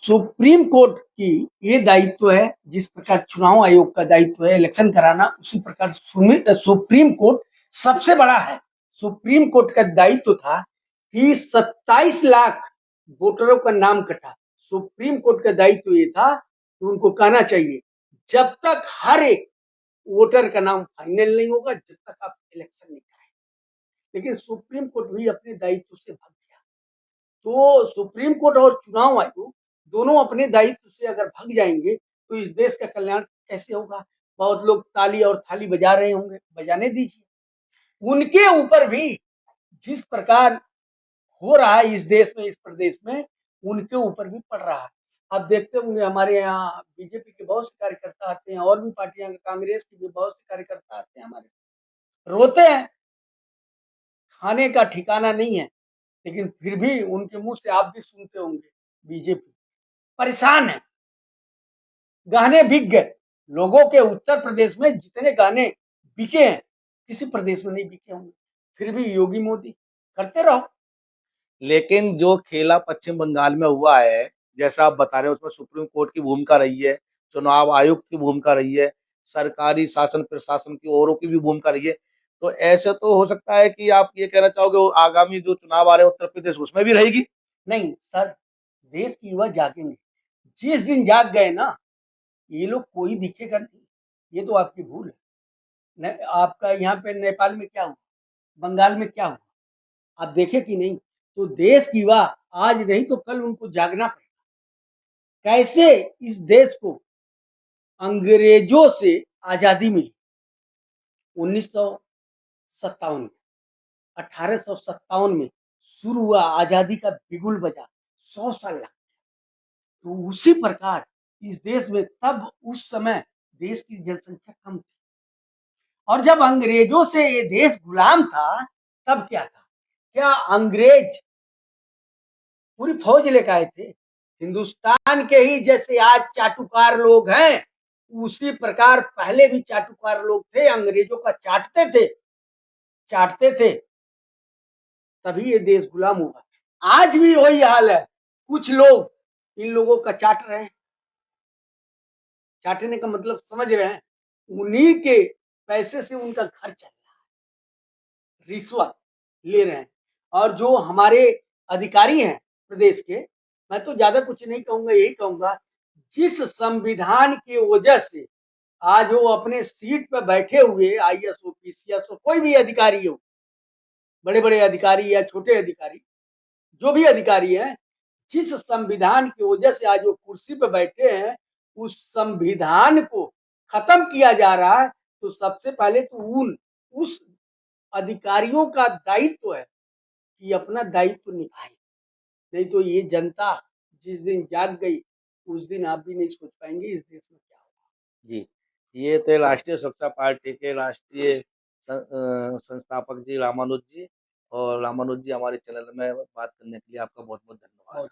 Supreme court की ये दायित्व है, जिस प्रकार चुनाव आयोग का दायित्व है इलेक्शन कराना, उसी प्रकार सुप्रीम कोर्ट सबसे बड़ा है। सुप्रीम कोर्ट का दायित्व था कि 27 लाख वोटरों का नाम कटा। सुप्रीम कोर्ट का दायित्व ये था कि उनको कहना चाहिए जब तक हर एक वोटर का नाम फाइनल नहीं होगा, जब तक आप इलेक्शन नहीं कराएं। लेकिन सुप्रीम कोर्ट भी अपने दायित्व से भाग गया। तो सुप्रीम कोर्ट और चुनाव आयोग दोनों अपने दायित्व से अगर भाग जाएंगे तो इस देश का कल्याण कैसे होगा। बहुत लोग ताली और थाली बजा रहे होंगे, बजाने दीजिए। उनके ऊपर भी जिस प्रकार हो रहा है इस देश में, इस प्रदेश में, उनके ऊपर भी पड़ रहा है। आप देखते होंगे हमारे यहाँ बीजेपी के बहुत से कार्यकर्ता आते हैं, और भी पार्टियां, कांग्रेस के भी बहुत से कार्यकर्ता आते हैं हमारे, रोते हैं, खाने का ठिकाना नहीं है। लेकिन फिर भी उनके मुंह से आप भी सुनते होंगे बीजेपी परेशान है, गहने बिक गए। लोगों के उत्तर प्रदेश में जितने गहने बिके हैं किसी प्रदेश में नहीं बिके होंगे, फिर भी योगी मोदी करते रहो। लेकिन जो खेला पश्चिम बंगाल में हुआ है, जैसा आप बता रहे हो, उसमें सुप्रीम कोर्ट की भूमिका रही है, चुनाव आयुक्त की भूमिका रही है, सरकारी शासन प्रशासन की औरों की भी भूमिका रही है। तो ऐसे तो हो सकता है कि आप ये कहना चाहोगे आगामी जो चुनाव आ रहे हैं उत्तर प्रदेश, उसमें भी रहेगी? नहीं सर, देश की युवा जागेंगे। जिस दिन जाग गए ना, ये लोग कोई दिखेगा नहीं। ये तो आपकी भूल है। आपका यहाँ पे नेपाल में क्या हुआ, बंगाल में क्या हुआ, आप देखे कि नहीं? तो देश की युवा आज नहीं तो कल उनको जागना पड़ेगा। कैसे इस देश को अंग्रेजों से आजादी मिली 1957 में, 1857 में शुरू हुआ, आजादी का बिगुल बजा, 100 साल लगा। तो उसी प्रकार इस देश में तब उस समय देश की जनसंख्या कम थी, और जब अंग्रेजों से ये देश गुलाम था तब क्या था? क्या अंग्रेज पूरी फौज लेकर आए थे? हिंदुस्तान के ही जैसे आज चाटुकार लोग हैं, उसी प्रकार पहले भी चाटुकार लोग थे, अंग्रेजों का चाटते थे, तभी ये देश गुलाम हुआ। आज भी वही हाल है, कुछ लोग इन लोगों का चाट रहे हैं। चाटने का मतलब समझ रहे हैं? उन्हीं के पैसे से उनका घर चल रहा है, रिश्वत ले रहे हैं। और जो हमारे अधिकारी हैं प्रदेश के, मैं तो ज्यादा कुछ नहीं कहूंगा, यही कहूंगा जिस संविधान की वजह से आज वो अपने सीट पर बैठे हुए, आईएएस हो, पीसीएस हो, कोई भी अधिकारी हो, बड़े बड़े अधिकारी या छोटे अधिकारी, जो भी अधिकारी है, जिस संविधान की वजह से आज वो कुर्सी पर बैठे हैं, उस संविधान को खत्म किया जा रहा है। तो सबसे पहले तो उस अधिकारियों का दायित्व है कि अपना दायित्व निभाए। नहीं तो ये जनता जिस दिन जाग गई, उस दिन आप भी नहीं सोच पाएंगे इस देश में क्या होगा। जी, ये थे राष्ट्रीय सुरक्षा पार्टी के राष्ट्रीय संस्थापक जी रामानुज जी। और रामानुज जी, हमारे चैनल में बात करने के लिए आपका बहुत बहुत धन्यवाद।